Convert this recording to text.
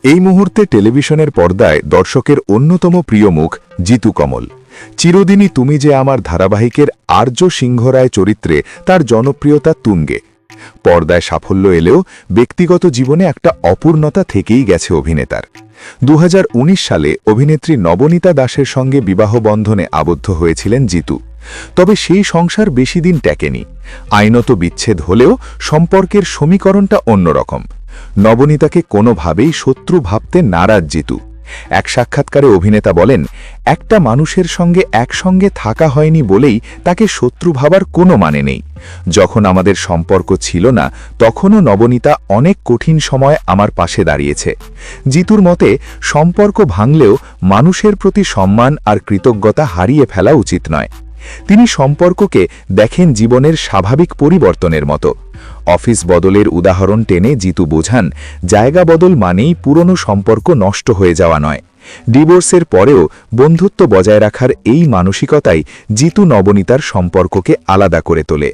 এই মুহূর্তে টেলিভিশনের পর্দায় দর্শকের অন্যতম প্রিয় মুখ জিতু কমল। চিরদিনই তুমি যে আমার ধারাবাহিকের আর্য সিংহ রায় চরিত্রে তার জনপ্রিয়তা তুঙ্গে। পর্দায় সাফল্য এলেও ব্যক্তিগত জীবনে একটা অপূর্ণতা থেকেই গেছে অভিনেতার। 2019 সালে অভিনেত্রী নবনীতা দাসের সঙ্গে বিবাহ বন্ধনে আবদ্ধ হয়েছিলেন জিতু। তবে সেই সংসার বেশি দিন টেকেনি। আইনত বিচ্ছেদ হলেও সম্পর্কের সমীকরণটা অন্যরকম। নবনীতাকে কোনোভাবেই শত্রু ভাবতে নারাজ জিতু। এক সাক্ষাৎকারে অভিনেতা বলেন, একটা মানুষের সঙ্গে একসঙ্গে থাকা হয়নি বলেই তাকে শত্রু ভাবার কোনো মানে নেই। যখন আমাদের সম্পর্ক ছিল না তখনও নবনীতা অনেক কঠিন সময় আমার পাশে দাঁড়িয়েছে। জিতুর মতে সম্পর্ক ভাঙলেও মানুষের প্রতি সম্মান আর কৃতজ্ঞতা হারিয়ে ফেলা উচিত নয়। তিনি সম্পর্ককে দেখেন জীবনের স্বাভাবিক পরিবর্তনের মতো। অফিস বদলের উদাহরণ টেনে জিতু বোঝান, জায়গা বদল মানেই পুরনো সম্পর্ক নষ্ট হয়ে যাওয়া নয়। ডিভোর্সের পরেও বন্ধুত্ব বজায় রাখার এই মানসিকতাই জিতু নবনীতার সম্পর্ককে আলাদা করে তোলে।